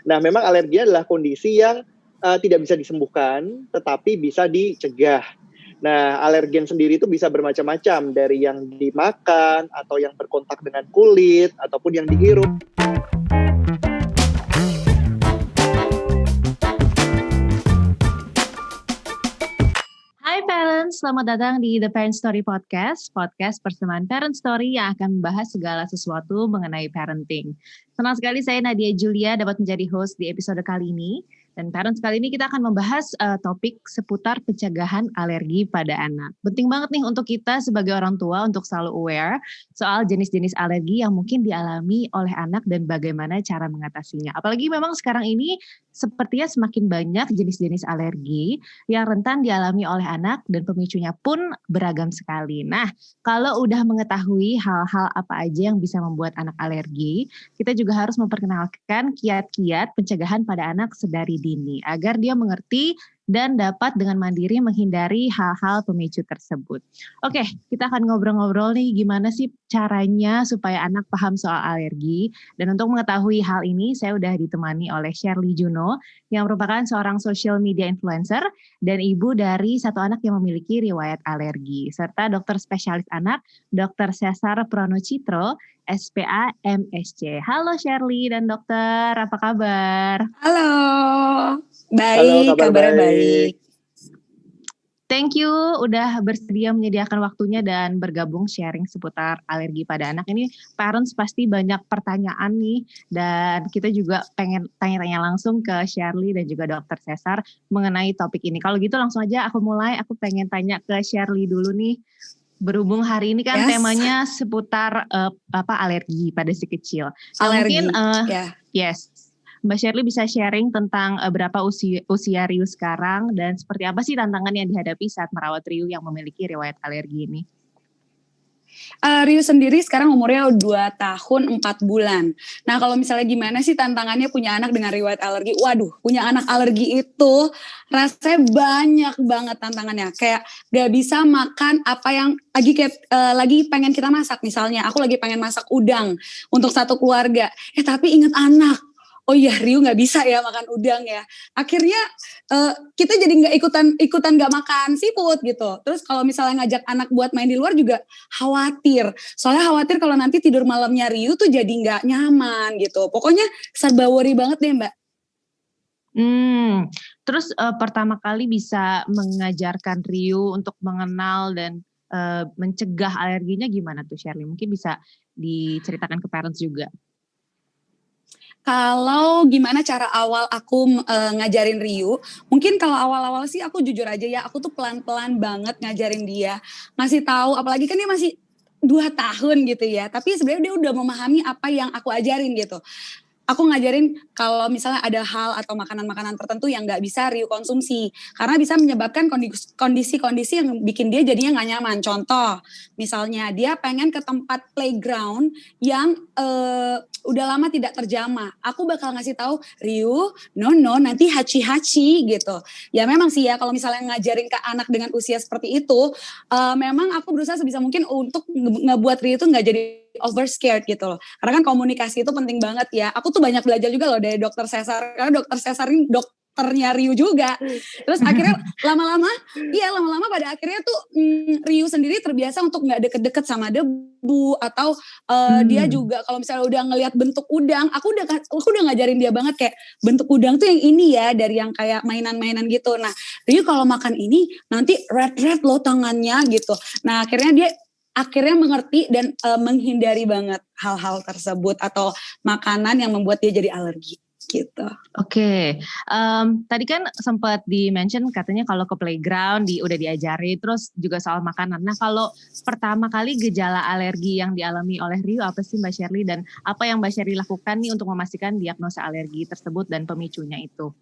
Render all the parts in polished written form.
Nah, memang alergi adalah kondisi yang tidak bisa disembuhkan, tetapi bisa dicegah. Nah, alergen sendiri itu bisa bermacam-macam, dari yang dimakan, atau yang berkontak dengan kulit, ataupun yang dihirup. Hai parents, selamat datang di The Parent Story Podcast persembahan Parent Story yang akan membahas segala sesuatu mengenai parenting. Senang sekali saya Nadia Julia dapat menjadi host di episode kali ini. Dan parents, kali ini kita akan membahas topik seputar pencegahan alergi pada anak. Penting banget nih untuk kita sebagai orang tua untuk selalu aware soal jenis-jenis alergi yang mungkin dialami oleh anak dan bagaimana cara mengatasinya. Apalagi memang sekarang ini sepertinya semakin banyak jenis-jenis alergi yang rentan dialami oleh anak dan pemicunya pun beragam sekali. Nah, kalau udah mengetahui hal-hal apa aja yang bisa membuat anak alergi, kita juga harus memperkenalkan kiat-kiat pencegahan pada anak sedari dini agar dia mengerti dan dapat dengan mandiri menghindari hal-hal pemicu tersebut. Oke, kita akan ngobrol-ngobrol nih gimana sih caranya supaya anak paham soal alergi. Dan untuk mengetahui hal ini, saya udah ditemani oleh Shirley Juno yang merupakan seorang social media influencer dan ibu dari satu anak yang memiliki riwayat alergi, serta dokter spesialis anak, Dr. Cesar Pronocitro, SPA MSc. Halo Shirley dan dokter, apa kabar? Halo, Halo, baik, kabarnya baik. Thank you udah bersedia menyediakan waktunya dan bergabung sharing seputar alergi pada anak. Ini parents pasti banyak pertanyaan nih, dan kita juga pengen tanya-tanya langsung ke Shirley dan juga Dr. Cesar mengenai topik ini. Kalau gitu langsung aja aku mulai, aku pengen tanya ke Shirley dulu nih. Berhubung hari ini kan temanya seputar alergi pada si kecil. Alergi, mungkin yes. Mbak Shirley bisa sharing tentang berapa usia Riu sekarang dan seperti apa sih tantangan yang dihadapi saat merawat Riu yang memiliki riwayat alergi ini? Riu sendiri sekarang umurnya 2 tahun 4 bulan. Nah, kalau misalnya gimana sih tantangannya punya anak dengan riwayat alergi? Waduh, punya anak alergi itu rasanya banyak banget tantangannya. Kayak gak bisa makan apa yang lagi pengen kita masak. Misalnya aku lagi pengen masak udang untuk satu keluarga. Tapi inget anak. Oh iya, Riu nggak bisa ya makan udang ya. Akhirnya kita jadi nggak ikutan nggak makan seafood gitu. Terus kalau misalnya ngajak anak buat main di luar juga khawatir. Soalnya khawatir kalau nanti tidur malamnya Riu tuh jadi nggak nyaman gitu. Pokoknya serba worry banget deh Mbak. Terus pertama kali bisa mengajarkan Riu untuk mengenal dan mencegah alerginya gimana tuh Shirley? Mungkin bisa diceritakan ke parents juga. Kalau gimana cara awal aku ngajarin Riu, mungkin kalau awal-awal sih aku jujur aja ya, aku tuh pelan-pelan banget ngajarin dia. Ngasih tahu, apalagi kan dia masih 2 tahun gitu ya, tapi sebenarnya dia udah memahami apa yang aku ajarin gitu. Aku ngajarin kalau misalnya ada hal atau makanan-makanan tertentu yang gak bisa Riu konsumsi. Karena bisa menyebabkan kondisi-kondisi yang bikin dia jadinya gak nyaman. Contoh, misalnya dia pengen ke tempat playground yang udah lama tidak terjamah. Aku bakal ngasih tahu, Riu, no, nanti hachi-hachi gitu. Ya memang sih ya, kalau misalnya ngajarin ke anak dengan usia seperti itu, memang aku berusaha sebisa mungkin untuk ngebuat Riu itu gak jadi over scared gitu loh. Karena kan komunikasi itu penting banget ya. Aku tuh banyak belajar juga loh dari Dr. Cesar. Karena Dr. Cesar ini dokternya Riu juga. Terus akhirnya lama-lama pada akhirnya tuh Riu sendiri terbiasa untuk gak deket-deket sama debu. Atau dia juga kalau misalnya udah ngelihat bentuk udang, aku udah ngajarin dia banget kayak bentuk udang tuh yang ini ya, dari yang kayak mainan-mainan gitu. Nah, Riu kalau makan ini nanti red loh tangannya gitu. Nah, akhirnya mengerti dan menghindari banget hal-hal tersebut atau makanan yang membuat dia jadi alergi gitu. Oke. Tadi kan sempat di-mention katanya kalau ke playground udah diajari, terus juga soal makanan. Nah, kalau pertama kali gejala alergi yang dialami oleh Riu apa sih Mbak Shirley, dan apa yang Mbak Shirley lakukan nih untuk memastikan diagnosa alergi tersebut dan pemicunya itu?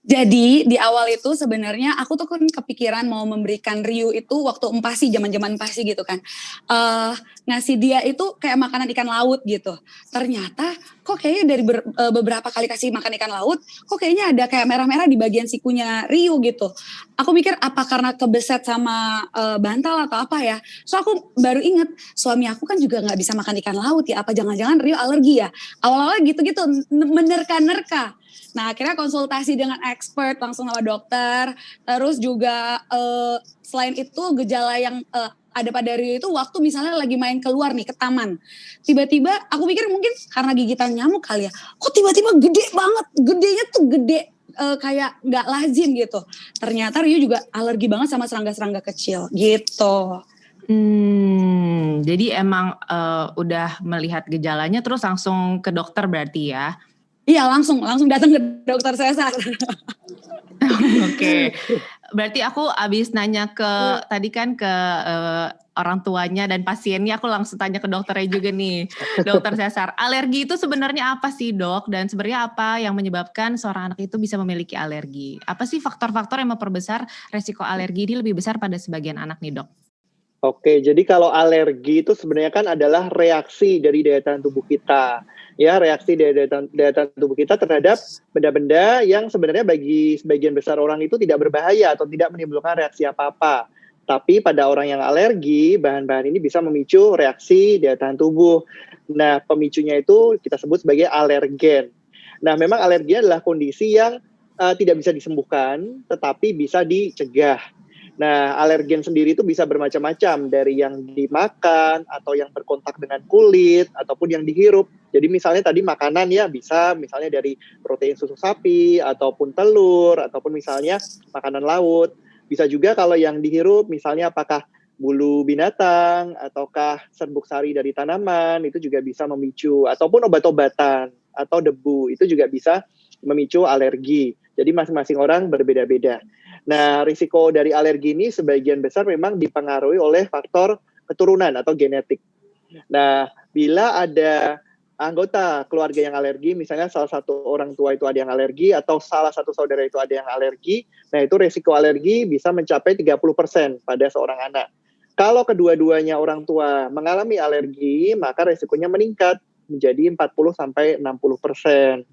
Jadi di awal itu sebenarnya aku tuh kan kepikiran mau memberikan Ryu itu waktu empasi, zaman-zaman empasi gitu kan. Ngasih dia itu kayak makanan ikan laut gitu. Ternyata kok kayaknya dari beberapa kali kasih makan ikan laut, kok kayaknya ada kayak merah-merah di bagian sikunya Ryu gitu. Aku mikir apa karena kebeset sama bantal atau apa ya. So aku baru inget suami aku kan juga gak bisa makan ikan laut ya. Apa jangan-jangan Ryu alergi ya. Awal-awal gitu-gitu menerka-nerka. Nah akhirnya konsultasi dengan expert langsung sama dokter. Terus juga selain itu gejala yang ada pada Rio itu waktu misalnya lagi main keluar nih ke taman. Tiba-tiba aku pikir mungkin karena gigitan nyamuk kali ya. Kok tiba-tiba gede banget. Gedenya tuh gede kayak gak lazim gitu. Ternyata Rio juga alergi banget sama serangga-serangga kecil gitu. Jadi emang udah melihat gejalanya terus langsung ke dokter berarti ya? Iya langsung datang ke dokter Cesar. Oke. Berarti aku abis nanya ke tadi kan ke orang tuanya dan pasiennya, aku langsung tanya ke dokternya juga nih, Dokter Cesar. Alergi itu sebenarnya apa sih dok? Dan sebenarnya apa yang menyebabkan seorang anak itu bisa memiliki alergi? Apa sih faktor-faktor yang memperbesar resiko alergi ini lebih besar pada sebagian anak nih dok? Oke, jadi kalau alergi itu sebenarnya kan adalah reaksi dari daya tahan tubuh kita. Ya, reaksi dari daya tahan tubuh kita terhadap benda-benda yang sebenarnya bagi sebagian besar orang itu tidak berbahaya atau tidak menimbulkan reaksi apa-apa. Tapi pada orang yang alergi, bahan-bahan ini bisa memicu reaksi daya tahan tubuh. Nah, pemicunya itu kita sebut sebagai alergen. Nah, memang alergi adalah kondisi yang tidak bisa disembuhkan, tetapi bisa dicegah. Nah, alergen sendiri itu bisa bermacam-macam, dari yang dimakan, atau yang berkontak dengan kulit, ataupun yang dihirup. Jadi misalnya tadi makanan ya, bisa misalnya dari protein susu sapi, ataupun telur, ataupun misalnya makanan laut. Bisa juga kalau yang dihirup, misalnya apakah bulu binatang, ataukah serbuk sari dari tanaman, itu juga bisa memicu. Ataupun obat-obatan, atau debu, itu juga bisa memicu alergi. Jadi masing-masing orang berbeda-beda. Nah, risiko dari alergi ini sebagian besar memang dipengaruhi oleh faktor keturunan atau genetik. Nah, bila ada anggota keluarga yang alergi, misalnya salah satu orang tua itu ada yang alergi, atau salah satu saudara itu ada yang alergi, nah itu risiko alergi bisa mencapai 30% pada seorang anak. Kalau kedua-duanya orang tua mengalami alergi, maka risikonya meningkat menjadi 40-60%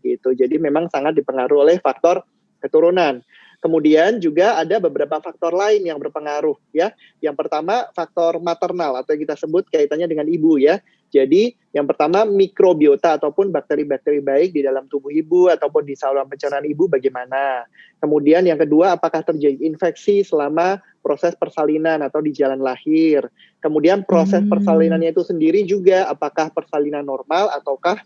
gitu. Jadi memang sangat dipengaruhi oleh faktor keturunan. Kemudian juga ada beberapa faktor lain yang berpengaruh ya. Yang pertama faktor maternal atau yang kita sebut kaitannya dengan ibu ya. Jadi yang pertama mikrobiota ataupun bakteri-bakteri baik di dalam tubuh ibu ataupun di saluran pencernaan ibu bagaimana. Kemudian yang kedua apakah terjadi infeksi selama proses persalinan atau di jalan lahir. Kemudian proses persalinannya itu sendiri juga apakah persalinan normal ataukah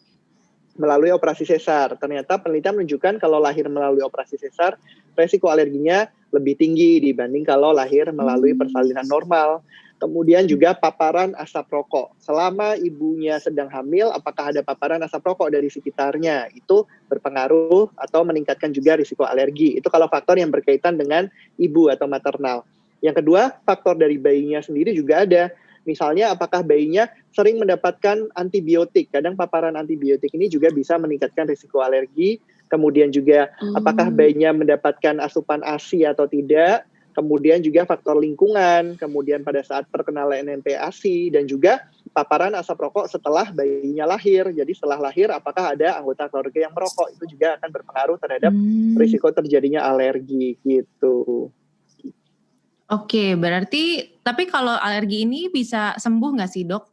melalui operasi sesar. Ternyata penelitian menunjukkan kalau lahir melalui operasi sesar, resiko alerginya lebih tinggi dibanding kalau lahir melalui persalinan normal. Kemudian juga paparan asap rokok. Selama ibunya sedang hamil, apakah ada paparan asap rokok dari sekitarnya? Itu berpengaruh atau meningkatkan juga risiko alergi. Itu kalau faktor yang berkaitan dengan ibu atau maternal. Yang kedua, faktor dari bayinya sendiri juga ada. Misalnya apakah bayinya sering mendapatkan antibiotik. Kadang paparan antibiotik ini juga bisa meningkatkan risiko alergi. Kemudian juga apakah bayinya mendapatkan asupan ASI atau tidak. Kemudian juga faktor lingkungan. Kemudian pada saat perkenalan NNP ASI. Dan juga paparan asap rokok setelah bayinya lahir. Jadi setelah lahir apakah ada anggota keluarga yang merokok. Itu juga akan berpengaruh terhadap risiko terjadinya alergi gitu. Oke, berarti tapi kalau alergi ini bisa sembuh nggak sih dok?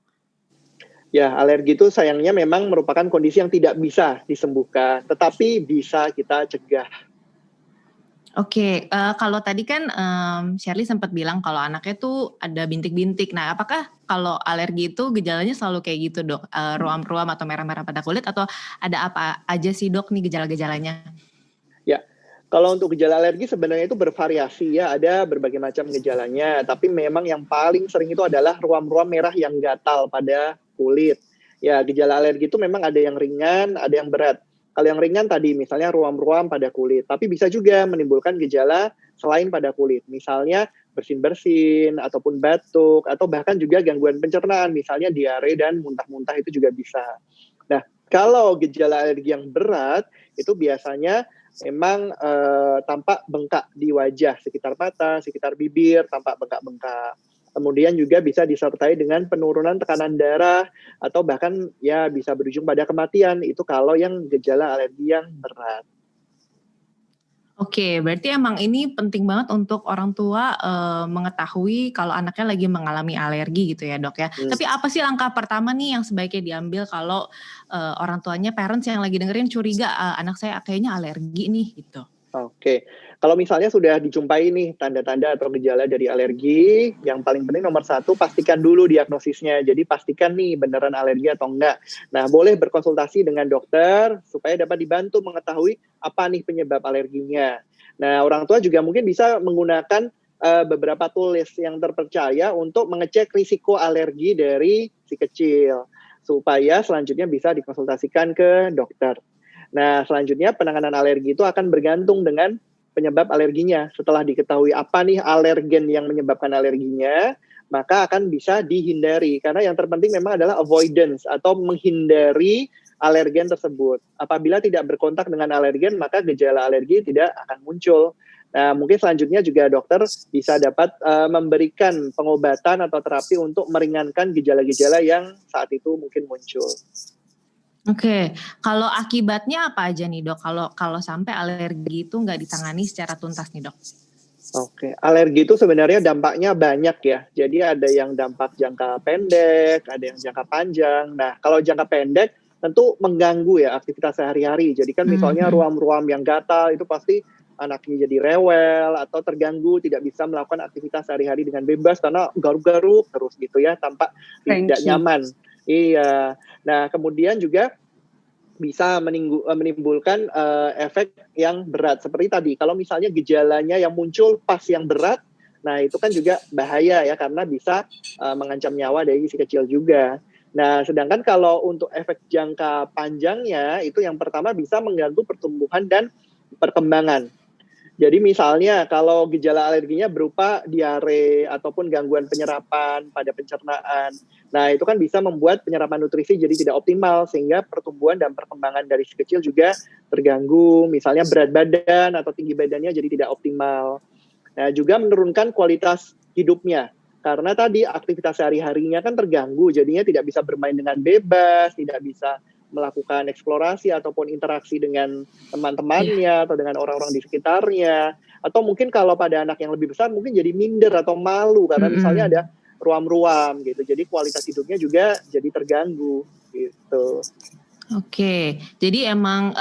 Ya, alergi itu sayangnya memang merupakan kondisi yang tidak bisa disembuhkan, tetapi bisa kita cegah. Oke, kalau tadi kan Shirley sempat bilang kalau anaknya tuh ada bintik-bintik. Nah, apakah kalau alergi itu gejalanya selalu kayak gitu dok? Ruam-ruam atau merah-merah pada kulit atau ada apa aja sih dok nih gejala-gejalanya? Ya, kalau untuk gejala alergi sebenarnya itu bervariasi ya, ada berbagai macam gejalanya. Tapi memang yang paling sering itu adalah ruam-ruam merah yang gatal pada kulit. Ya, gejala alergi itu memang ada yang ringan, ada yang berat. Kalau yang ringan tadi misalnya ruam-ruam pada kulit, tapi bisa juga menimbulkan gejala selain pada kulit. Misalnya bersin-bersin, ataupun batuk, atau bahkan juga gangguan pencernaan, misalnya diare dan muntah-muntah itu juga bisa. Nah, Kalau gejala alergi yang berat itu biasanya memang tampak bengkak di wajah, sekitar mata, sekitar bibir, tampak bengkak-bengkak. Kemudian juga bisa disertai dengan penurunan tekanan darah atau bahkan ya bisa berujung pada kematian. Itu kalau yang gejala alergi yang berat. Oke, berarti emang ini penting banget untuk orang tua mengetahui kalau anaknya lagi mengalami alergi gitu ya dok ya. Tapi apa sih langkah pertama nih yang sebaiknya diambil kalau orang tuanya, parents yang lagi dengerin curiga anak saya kayaknya alergi nih gitu. Oke, kalau misalnya sudah dijumpai nih tanda-tanda atau gejala dari alergi, yang paling penting nomor 1 pastikan dulu diagnosisnya. Jadi pastikan nih beneran alergi atau enggak. Nah, boleh berkonsultasi dengan dokter supaya dapat dibantu mengetahui apa nih penyebab alerginya. Nah, orang tua juga mungkin bisa menggunakan beberapa tools yang terpercaya untuk mengecek risiko alergi dari si kecil supaya selanjutnya bisa dikonsultasikan ke dokter. Nah, selanjutnya penanganan alergi itu akan bergantung dengan penyebab alerginya. Setelah diketahui apa nih alergen yang menyebabkan alerginya, maka akan bisa dihindari. Karena yang terpenting memang adalah avoidance atau menghindari alergen tersebut. Apabila tidak berkontak dengan alergen, maka gejala alergi tidak akan muncul. Nah, mungkin selanjutnya juga dokter bisa dapat memberikan pengobatan atau terapi untuk meringankan gejala-gejala yang saat itu mungkin muncul. Oke, kalau akibatnya apa aja nih dok? Kalau sampai alergi itu nggak ditangani secara tuntas nih dok? Oke, alergi itu sebenarnya dampaknya banyak ya. Jadi ada yang dampak jangka pendek, ada yang jangka panjang. Nah, kalau jangka pendek tentu mengganggu ya aktivitas sehari-hari. Jadi kan misalnya ruam-ruam yang gatal itu pasti anaknya jadi rewel atau terganggu, tidak bisa melakukan aktivitas sehari-hari dengan bebas karena garuk-garuk terus gitu ya, tampak tidak nyaman. Iya. Nah, kemudian juga bisa menimbulkan efek yang berat seperti tadi. Kalau misalnya gejalanya yang muncul pas yang berat, nah itu kan juga bahaya ya karena bisa mengancam nyawa dari si kecil juga. Nah, sedangkan kalau untuk efek jangka panjangnya itu yang pertama bisa mengganggu pertumbuhan dan perkembangan. Jadi misalnya kalau gejala alerginya berupa diare ataupun gangguan penyerapan pada pencernaan. Nah, itu kan bisa membuat penyerapan nutrisi jadi tidak optimal sehingga pertumbuhan dan perkembangan dari si kecil juga terganggu. Misalnya berat badan atau tinggi badannya jadi tidak optimal. Nah, juga menurunkan kualitas hidupnya. Karena tadi aktivitas sehari-harinya kan terganggu, jadinya tidak bisa bermain dengan bebas, tidak bisa melakukan eksplorasi ataupun interaksi dengan teman-temannya atau dengan orang-orang di sekitarnya. Atau mungkin kalau pada anak yang lebih besar mungkin jadi minder atau malu karena misalnya ada ruam-ruam gitu. Jadi kualitas hidupnya juga jadi terganggu gitu. Oke, jadi emang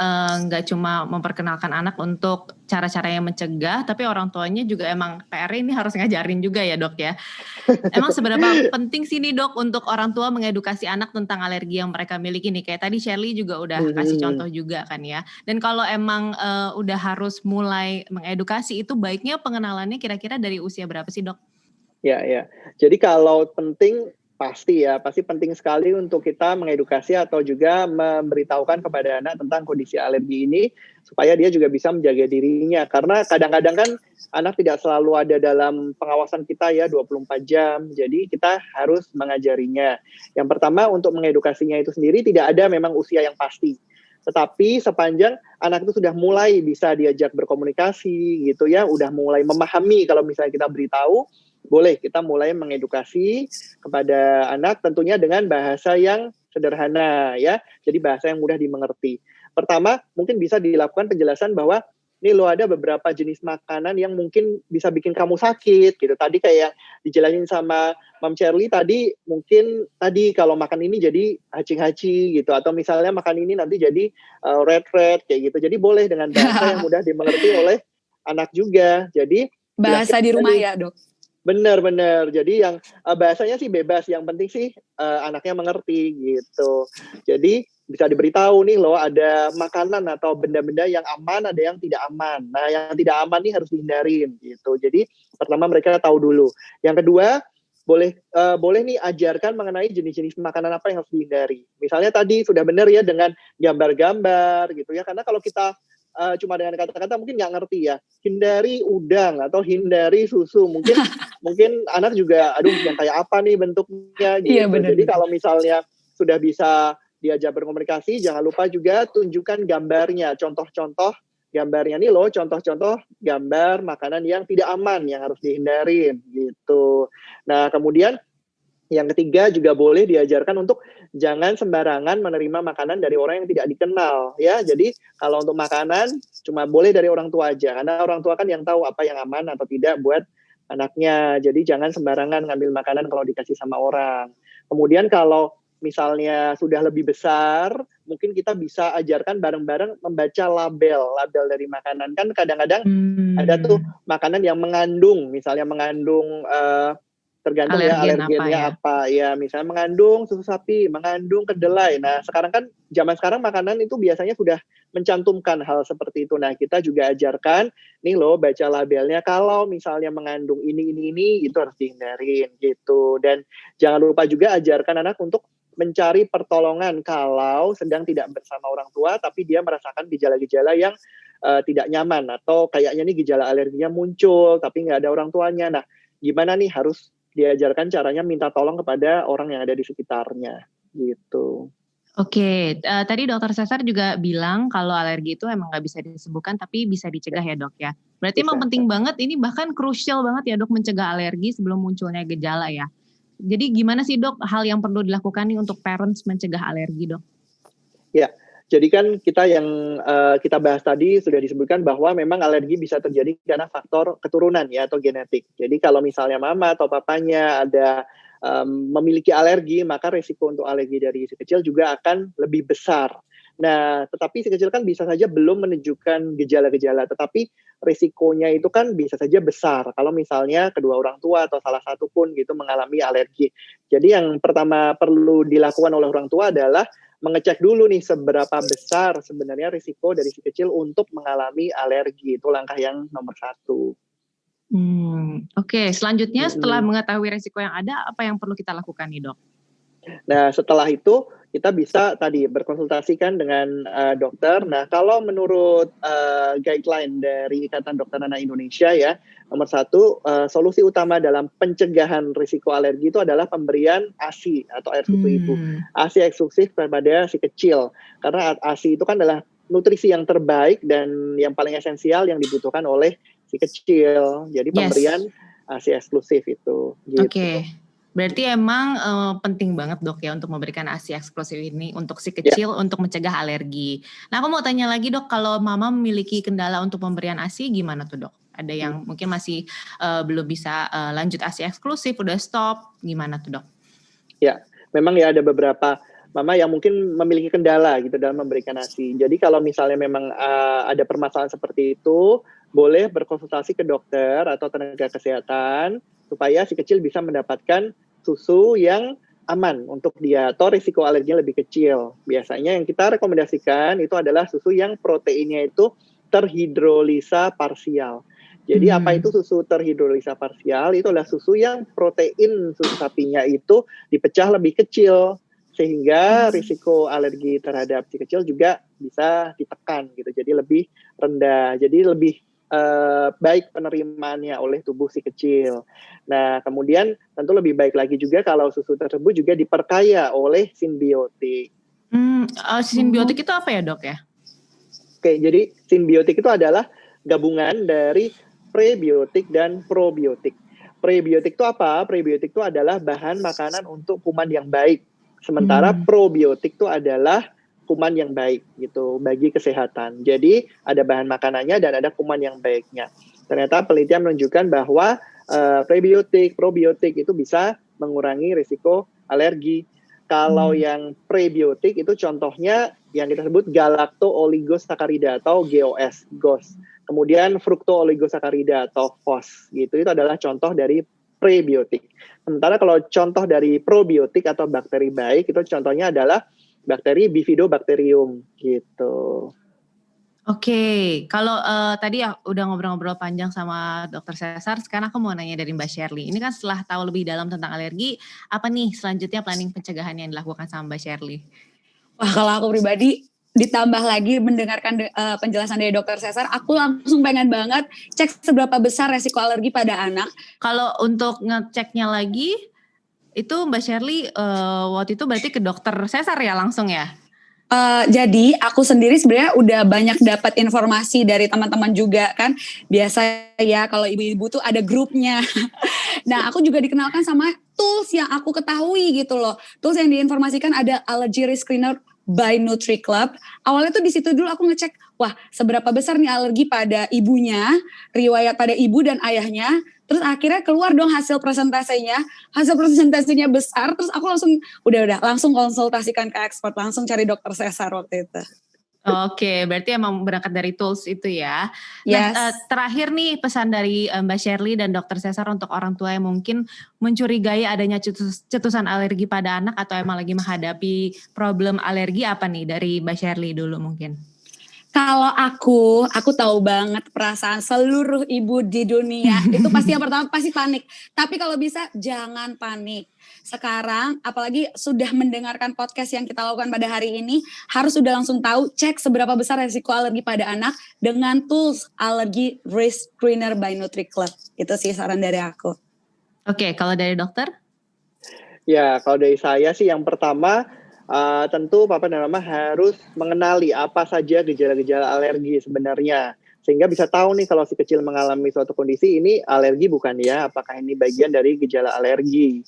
nggak cuma memperkenalkan anak untuk cara-cara yang mencegah, tapi orang tuanya juga emang PR ini harus ngajarin juga ya dok ya. Emang seberapa penting sih nih dok untuk orang tua mengedukasi anak tentang alergi yang mereka miliki nih? Kayak tadi Shirley juga udah kasih contoh juga kan ya. Dan kalau emang udah harus mulai mengedukasi itu baiknya pengenalannya kira-kira dari usia berapa sih dok? Ya. Jadi kalau penting pasti penting sekali untuk kita mengedukasi atau juga memberitahukan kepada anak tentang kondisi alergi ini supaya dia juga bisa menjaga dirinya. Karena kadang-kadang kan anak tidak selalu ada dalam pengawasan kita ya 24 jam. Jadi kita harus mengajarinya. Yang pertama untuk mengedukasinya itu sendiri tidak ada memang usia yang pasti. Tetapi sepanjang anak itu sudah mulai bisa diajak berkomunikasi gitu ya, udah mulai memahami kalau misalnya kita beritahu, boleh kita mulai mengedukasi kepada anak tentunya dengan bahasa yang sederhana ya. Jadi bahasa yang mudah dimengerti. Pertama, mungkin bisa dilakukan penjelasan bahwa ini lo ada beberapa jenis makanan yang mungkin bisa bikin kamu sakit gitu. Tadi kayak dijelasin sama Mam Shirley tadi, mungkin tadi kalau makan ini jadi hacing-hacing gitu atau misalnya makan ini nanti jadi red kayak gitu. Jadi boleh dengan bahasa yang mudah dimengerti oleh anak juga. Jadi bahasa di rumah ya, Dok. Benar. Jadi yang bahasanya sih bebas, yang penting sih anaknya mengerti gitu. Jadi bisa diberitahu nih loh ada makanan atau benda-benda yang aman, ada yang tidak aman. Nah, yang tidak aman nih harus dihindarin gitu. Jadi pertama mereka tahu dulu. Yang kedua, boleh nih ajarkan mengenai jenis-jenis makanan apa yang harus dihindari. Misalnya tadi sudah benar ya dengan gambar-gambar gitu ya. Karena kalau kita cuma dengan kata-kata mungkin nggak ngerti ya. Hindari udang atau hindari susu. Mungkin anak juga, aduh yang kayak apa nih bentuknya gitu. Iya, jadi kalau misalnya sudah bisa diajak berkomunikasi, jangan lupa juga tunjukkan gambarnya, contoh-contoh gambarnya nih loh, contoh-contoh gambar makanan yang tidak aman, yang harus dihindarin gitu. Nah, kemudian yang ketiga juga boleh diajarkan untuk jangan sembarangan menerima makanan dari orang yang tidak dikenal ya. Jadi kalau untuk makanan cuma boleh dari orang tua aja, karena orang tua kan yang tahu apa yang aman atau tidak buat anaknya. Jadi jangan sembarangan ngambil makanan kalau dikasih sama orang. Kemudian kalau misalnya sudah lebih besar, mungkin kita bisa ajarkan bareng-bareng membaca label dari makanan. Kan kadang-kadang ada tuh makanan yang mengandung, misalnya mengandung tergantung ya alergennya apa ya, misalnya mengandung susu sapi, mengandung kedelai. Nah sekarang kan zaman sekarang makanan itu biasanya sudah mencantumkan hal seperti itu. Nah kita juga ajarkan nih loh baca labelnya, kalau misalnya mengandung ini itu harus dihindarin gitu. Dan jangan lupa juga ajarkan anak untuk mencari pertolongan kalau sedang tidak bersama orang tua tapi dia merasakan gejala-gejala yang tidak nyaman, atau kayaknya nih gejala alerginya muncul tapi nggak ada orang tuanya. Nah gimana nih, harus diajarkan caranya minta tolong kepada orang yang ada di sekitarnya gitu. Oke, tadi Dokter Cesar juga bilang kalau alergi itu emang nggak bisa disembuhkan tapi bisa dicegah ya dok ya. Berarti emang penting banget, ini bahkan krusial banget ya dok mencegah alergi sebelum munculnya gejala ya. Jadi gimana sih dok hal yang perlu dilakukan nih untuk parents mencegah alergi dok? Ya, jadi kan kita yang kita bahas tadi sudah disebutkan bahwa memang alergi bisa terjadi karena faktor keturunan ya atau genetik. Jadi kalau misalnya mama atau papanya ada memiliki alergi, maka risiko untuk alergi dari si kecil juga akan lebih besar. Nah, tetapi si kecil kan bisa saja belum menunjukkan gejala-gejala, tetapi risikonya itu kan bisa saja besar kalau misalnya kedua orang tua atau salah satu pun gitu mengalami alergi. Jadi yang pertama perlu dilakukan oleh orang tua adalah mengecek dulu nih seberapa besar sebenarnya risiko dari si kecil untuk mengalami alergi. Itu langkah yang nomor 1. Oke, selanjutnya setelah mengetahui risiko yang ada, apa yang perlu kita lakukan nih dok? Nah setelah itu kita bisa tadi berkonsultasikan dengan dokter. Nah kalau menurut guideline dari Ikatan Dokter Anak Indonesia ya, nomor 1 solusi utama dalam pencegahan risiko alergi itu adalah pemberian ASI atau air susu ibu. ASI eksklusif kepada si kecil, karena ASI itu kan adalah nutrisi yang terbaik dan yang paling esensial yang dibutuhkan oleh si kecil. Jadi pemberian ASI eksklusif itu. Gitu. Oke. Berarti emang penting banget dok ya untuk memberikan ASI eksklusif ini untuk si kecil untuk mencegah alergi. Nah aku mau tanya lagi dok, kalau mama memiliki kendala untuk pemberian ASI gimana tuh dok? Ada yang mungkin masih belum bisa lanjut ASI eksklusif, udah stop, gimana tuh dok? Ya, memang ya ada beberapa mama yang mungkin memiliki kendala gitu dalam memberikan ASI. Jadi kalau misalnya memang ada permasalahan seperti itu, boleh berkonsultasi ke dokter atau tenaga kesehatan supaya si kecil bisa mendapatkan susu yang aman untuk dia atau risiko alerginya lebih kecil. Biasanya yang kita rekomendasikan itu adalah susu yang proteinnya itu terhidrolisa parsial. Jadi apa itu susu terhidrolisa parsial? Itu adalah susu yang protein susu sapinya itu dipecah lebih kecil sehingga risiko alergi terhadap si kecil juga bisa ditekan gitu. Jadi lebih rendah. Jadi lebih baik penerimaannya oleh tubuh si kecil. Nah, kemudian tentu lebih baik lagi juga kalau susu tersebut juga diperkaya oleh simbiotik. Simbiotik itu apa ya dok ya? Oke, jadi simbiotik itu adalah gabungan dari prebiotik dan probiotik. Prebiotik itu apa? Prebiotik itu adalah bahan makanan untuk kuman yang baik. Sementara probiotik itu adalah kuman yang baik gitu bagi kesehatan. Jadi ada bahan makanannya dan ada kuman yang baiknya. Ternyata penelitian menunjukkan bahwa prebiotik, probiotik itu bisa mengurangi risiko alergi. Kalau yang prebiotik itu contohnya yang kita sebut galacto-oligosakarida atau GOS. Kemudian frukto-oligosakarida atau FOS gitu. Itu adalah contoh dari prebiotik. Sementara kalau contoh dari probiotik atau bakteri baik itu contohnya adalah bakteri Bifidobacterium gitu. Oke, kalau tadi udah ngobrol-ngobrol panjang sama Dokter Cesar, sekarang aku mau nanya dari Mbak Shirley. Ini kan setelah tahu lebih dalam tentang alergi, apa nih selanjutnya planning pencegahan yang dilakukan sama Mbak Shirley? Wah, kalau aku pribadi ditambah lagi mendengarkan penjelasan dari Dokter Cesar, aku langsung pengen banget cek seberapa besar resiko alergi pada anak. Kalau untuk ngeceknya lagi, Itu Mbak Shirley waktu itu berarti ke dokter sesar ya langsung ya? Jadi aku sendiri sebenarnya udah banyak dapat informasi dari teman-teman juga kan. Biasa ya kalau ibu-ibu tuh ada grupnya. Nah aku juga dikenalkan sama tools yang aku ketahui gitu loh. Tools yang diinformasikan ada Allergy Risk Screener by Nutri Club. Awalnya tuh di situ dulu aku ngecek, wah seberapa besar nih alergi pada ibunya, riwayat pada ibu dan ayahnya. Terus akhirnya keluar dong hasil presentasinya. Hasil presentasinya besar, terus aku langsung konsultasikan ke expert, langsung cari dokter sesar waktu itu. Oke, berarti emang berangkat dari tools itu ya. Yes. Nah, terakhir nih pesan dari Mbak Shirley dan Dokter Cesar untuk orang tua yang mungkin mencurigai adanya cetusan alergi pada anak atau emang lagi menghadapi problem alergi apa nih dari Mbak Shirley dulu mungkin? Kalau aku tahu banget perasaan seluruh ibu di dunia. Itu pasti yang pertama pasti panik. Tapi kalau bisa jangan panik. Sekarang apalagi sudah mendengarkan podcast yang kita lakukan pada hari ini, harus sudah langsung tahu cek seberapa besar resiko alergi pada anak dengan tools Allergy Risk Screener by Nutri Club. Itu sih saran dari aku. Oke, kalau dari dokter? Ya, kalau dari saya sih yang pertama tentu Papa dan Mama harus mengenali apa saja gejala-gejala alergi sebenarnya. Sehingga bisa tahu nih kalau si kecil mengalami suatu kondisi ini alergi bukan ya, apakah ini bagian dari gejala alergi.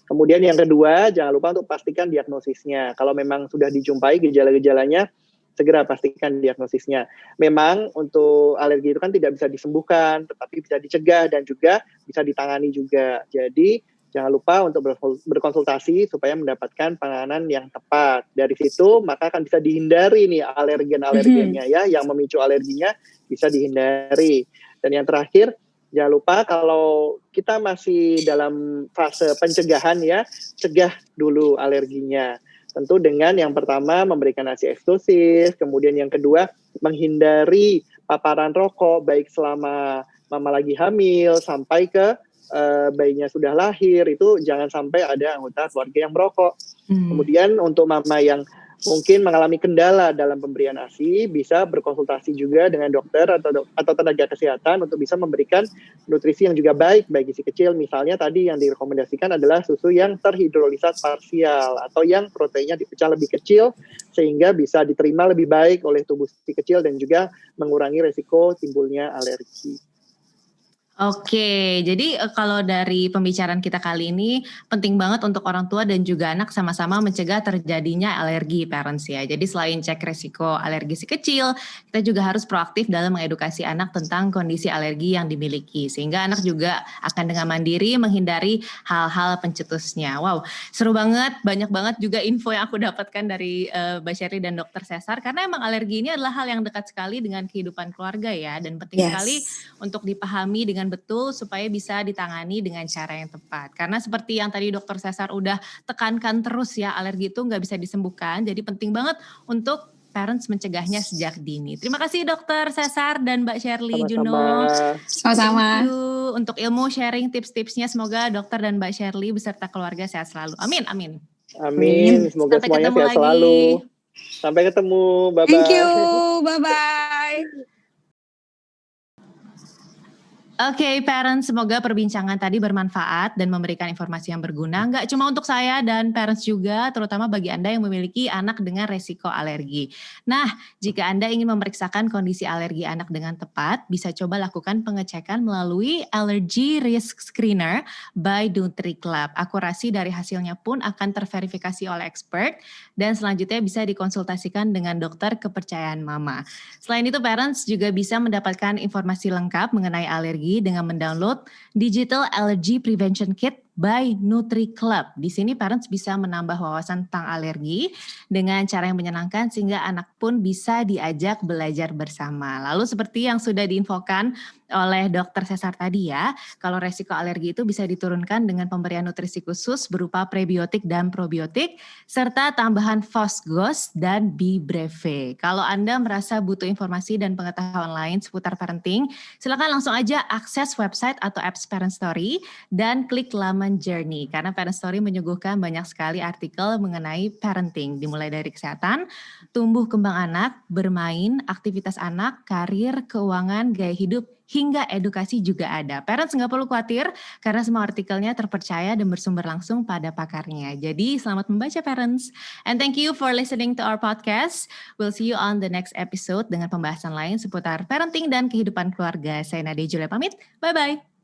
Kemudian yang kedua, jangan lupa untuk pastikan diagnosisnya. Kalau memang sudah dijumpai gejala-gejalanya, segera pastikan diagnosisnya. Memang untuk alergi itu kan tidak bisa disembuhkan, tetapi bisa dicegah dan juga bisa ditangani juga. Jadi jangan lupa untuk berkonsultasi supaya mendapatkan penanganan yang tepat. Dari situ maka akan bisa dihindari nih alergen-alergennya ya, yang memicu alerginya bisa dihindari. Dan yang terakhir, jangan lupa kalau kita masih dalam fase pencegahan ya, cegah dulu alerginya. Tentu dengan yang pertama memberikan ASI eksklusif, kemudian yang kedua menghindari paparan rokok baik selama mama lagi hamil sampai ke bayinya sudah lahir, itu jangan sampai ada anggota keluarga yang merokok. Kemudian untuk mama yang mungkin mengalami kendala dalam pemberian ASI, bisa berkonsultasi juga dengan dokter atau tenaga kesehatan untuk bisa memberikan nutrisi yang juga baik bagi si kecil. Misalnya tadi yang direkomendasikan adalah susu yang terhidrolisat parsial atau yang proteinnya dipecah lebih kecil sehingga bisa diterima lebih baik oleh tubuh si kecil dan juga mengurangi resiko timbulnya alergi. Oke, jadi kalau dari pembicaraan kita kali ini penting banget untuk orang tua dan juga anak sama-sama mencegah terjadinya alergi parents ya. Jadi selain cek resiko alergi si kecil, kita juga harus proaktif dalam mengedukasi anak tentang kondisi alergi yang dimiliki. Sehingga anak juga akan dengan mandiri menghindari hal-hal pencetusnya. Wow, seru banget, banyak banget juga info yang aku dapatkan dari Mbak Shirley dan Dokter Cesar. Karena emang alergi ini adalah hal yang dekat sekali dengan kehidupan keluarga ya. Dan penting sekali untuk dipahami dengan betul supaya bisa ditangani dengan cara yang tepat. Karena seperti yang tadi Dokter Cesar udah tekankan terus ya, alergi itu nggak bisa disembuhkan. Jadi penting banget untuk parents mencegahnya sejak dini. Terima kasih Dokter Cesar dan Mbak Shirley Juno. Sama-sama. Untuk ilmu sharing tips-tipsnya, semoga dokter dan Mbak Shirley beserta keluarga sehat selalu. Amin, amin. Amin, semoga sampai semuanya sehat lagi. selalu. Sampai ketemu, bye-bye. Thank you, bye-bye. Oke, parents, semoga perbincangan tadi bermanfaat dan memberikan informasi yang berguna. Nggak cuma untuk saya dan parents juga, terutama bagi Anda yang memiliki anak dengan resiko alergi. Nah, jika Anda ingin memeriksakan kondisi alergi anak dengan tepat, bisa coba lakukan pengecekan melalui Allergy Risk Screener by Nutri Club. Akurasi dari hasilnya pun akan terverifikasi oleh expert dan selanjutnya bisa dikonsultasikan dengan dokter kepercayaan mama. Selain itu, parents juga bisa mendapatkan informasi lengkap mengenai alergi dengan mendownload Digital Allergy Prevention Kit by Nutri Club. Di sini parents bisa menambah wawasan tentang alergi dengan cara yang menyenangkan sehingga anak pun bisa diajak belajar bersama. Lalu seperti yang sudah diinfokan oleh Dokter Cesar tadi ya, kalau resiko alergi itu bisa diturunkan dengan pemberian nutrisi khusus berupa prebiotik dan probiotik serta tambahan Fosgos dan B-Breve. Kalau Anda merasa butuh informasi dan pengetahuan lain seputar parenting, silakan langsung aja akses website atau apps Parent Story dan klik laman Human Journey, karena Parent Story menyuguhkan banyak sekali artikel mengenai parenting, dimulai dari kesehatan, tumbuh kembang anak, bermain, aktivitas anak, karir, keuangan, gaya hidup, hingga edukasi juga ada. Parents nggak perlu khawatir, karena semua artikelnya terpercaya dan bersumber langsung pada pakarnya. Jadi selamat membaca parents. And thank you for listening to our podcast. We'll see you on the next episode dengan pembahasan lain seputar parenting dan kehidupan keluarga. Saya Nadia Julia pamit. Bye-bye.